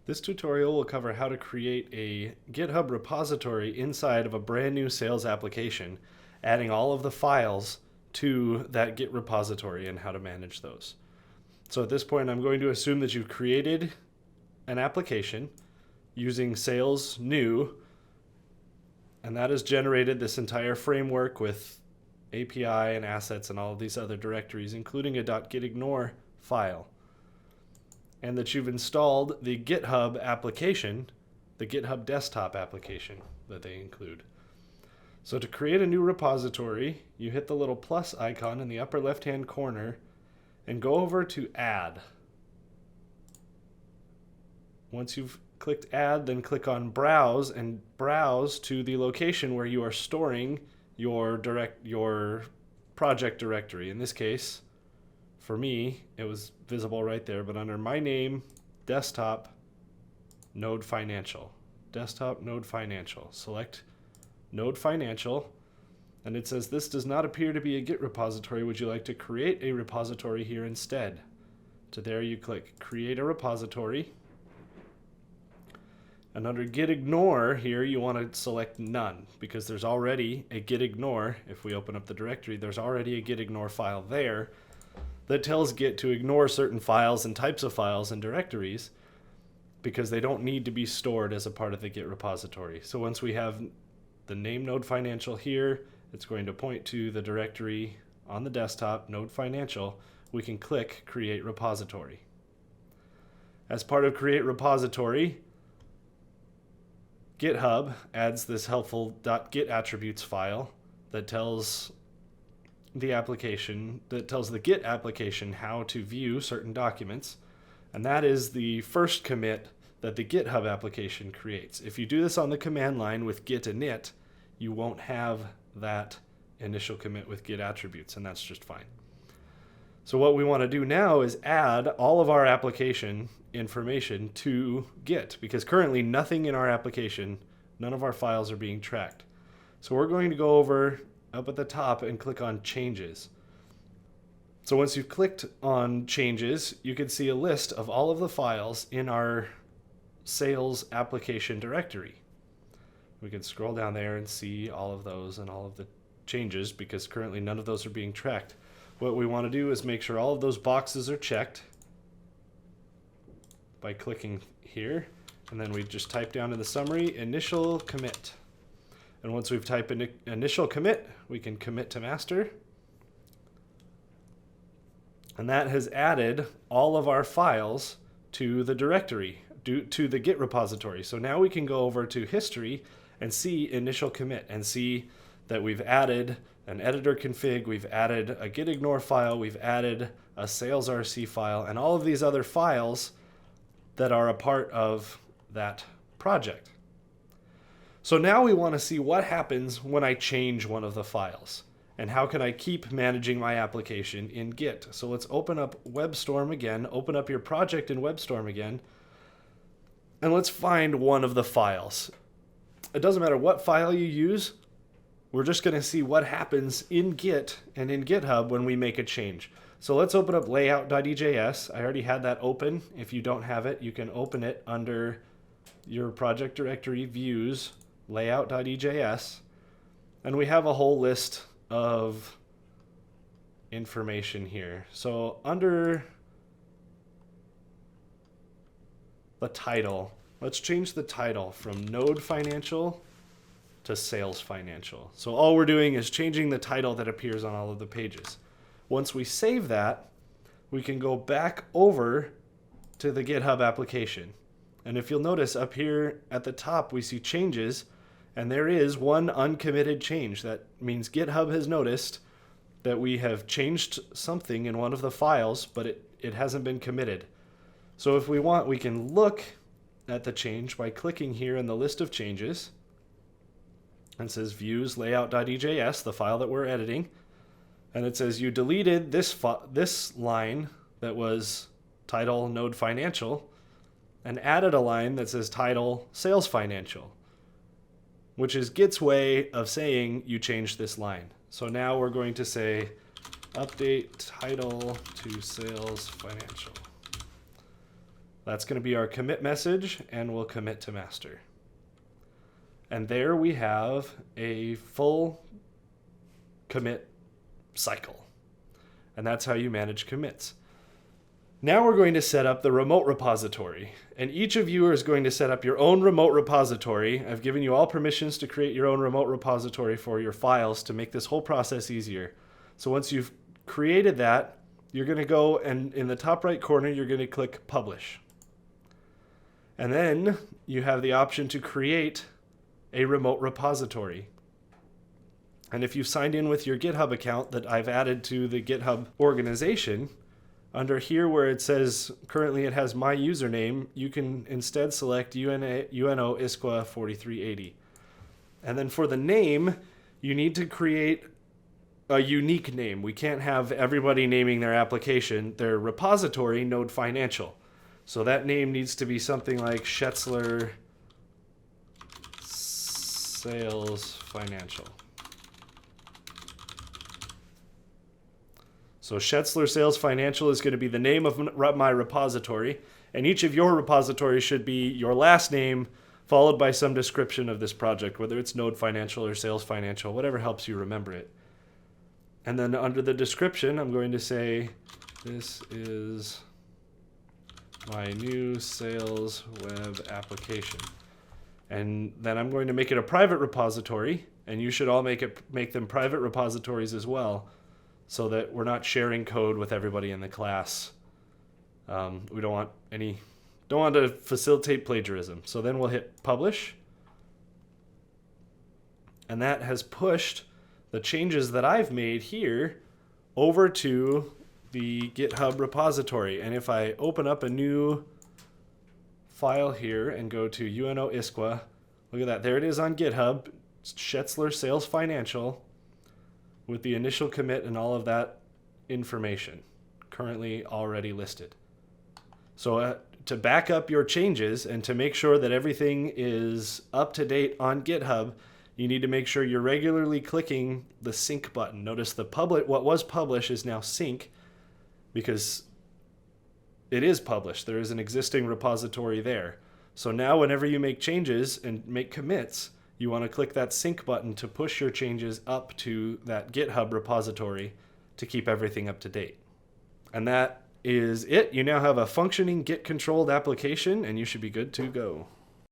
This tutorial will cover how to create a GitHub repository inside of a brand new sales application, adding all of the files to that Git repository and how to manage those. So at this point, I'm going to assume that you've created an application using sales new, and that has generated this entire framework with API and assets and all of these other directories, including a .gitignore file. And that you've installed the GitHub application, the GitHub Desktop application that they include. So to create a new repository, you hit the little plus icon in the upper left-hand corner and go over to Add. Once you've clicked Add, then click on Browse and browse to the location where you are storing your project directory. In this case, for me, it was visible right there, but under my name, desktop, node financial. Desktop, node financial. Select node financial, and it says this does not appear to be a Git repository. Would you like to create a repository here instead? So there you click create a repository. And under Gitignore here, you want to select none because there's already a Gitignore. If we open up the directory, there's already a Gitignore file there that tells Git to ignore certain files and types of files and directories because they don't need to be stored as a part of the Git repository. So once we have the name node financial here, it's going to point to the directory on the desktop, node financial. We can click create repository. As part of create repository, GitHub adds this helpful .git attributes file that tells the Git application how to view certain documents, and that is the first commit that the GitHub application creates. If you do this on the command line with git init, you won't have that initial commit with Git attributes, and that's just fine. So what we want to do now is add all of our application information to Git, because currently nothing in our application, none of our files are being tracked. So we're going to go over up at the top and click on Changes. So once you've clicked on Changes, you can see a list of all of the files in our sales application directory. We can scroll down there and see all of those and all of the changes because currently none of those are being tracked. What we want to do is make sure all of those boxes are checked by clicking here, and then we just type down in the summary initial commit. And once we've typed in initial commit, we can commit to master. And that has added all of our files to the directory, to the Git repository. So now we can go over to history and see initial commit and see that we've added an editor config, we've added a gitignore file, we've added a sales RC file, and all of these other files that are a part of that project. So now we want to see what happens when I change one of the files and how can I keep managing my application in Git. So let's open up WebStorm again, open up your project in WebStorm again, and let's find one of the files. It doesn't matter what file you use, we're just going to see what happens in Git and in GitHub when we make a change. So let's open up layout.ejs. I already had that open. If you don't have it, you can open it under your project directory views, layout.ejs, and we have a whole list of information here. So under the title, let's change the title from node financial to sales financial. So all we're doing is changing the title that appears on all of the pages. Once we save that, we can go back over to the GitHub application. And if you'll notice up here at the top, we see changes, and there is one uncommitted change. That means GitHub has noticed that we have changed something in one of the files, but it hasn't been committed. So if we want, we can look at the change by clicking here in the list of changes. And it says views layout.ejs, the file that we're editing. And it says you deleted this line that was title node financial and added a line that says title sales financial, which is Git's way of saying you changed this line. So now we're going to say update title to sales financial. That's going to be our commit message, and we'll commit to master. And there we have a full commit cycle. And that's how you manage commits. Now we're going to set up the remote repository. And each of you is going to set up your own remote repository. I've given you all permissions to create your own remote repository for your files to make this whole process easier. So once you've created that, you're going to go and in the top right corner, you're going to click Publish. And then you have the option to create a remote repository. And if you've signed in with your GitHub account that I've added to the GitHub organization, under here where it says currently it has my username, you can instead select UNO ISQA 4380. And then for the name, you need to create a unique name. We can't have everybody naming their application, their repository, Node Financial. So that name needs to be something like Schätzler Sales Financial. So Schätzler Sales Financial is going to be the name of my repository, and each of your repositories should be your last name followed by some description of this project, whether it's Node Financial or Sales Financial, whatever helps you remember it. And then under the description, I'm going to say, this is my new sales web application. And then I'm going to make it a private repository, and you should all make them private repositories as well, so that we're not sharing code with everybody in the class. We don't want to facilitate plagiarism. So then we'll hit Publish, and that has pushed the changes that I've made here over to the GitHub repository. And if I open up a new file here and go to UNO ISQA, look at that. There it is on GitHub, Schätzler Sales Financial, with the initial commit and all of that information currently already listed. So to back up your changes and to make sure that everything is up to date on GitHub, you need to make sure you're regularly clicking the sync button. Notice what was publish is now sync because it is published. There is an existing repository there. So now whenever you make changes and make commits, you want to click that sync button to push your changes up to that GitHub repository to keep everything up to date. And that is it. You now have a functioning Git controlled application, and you should be good to go.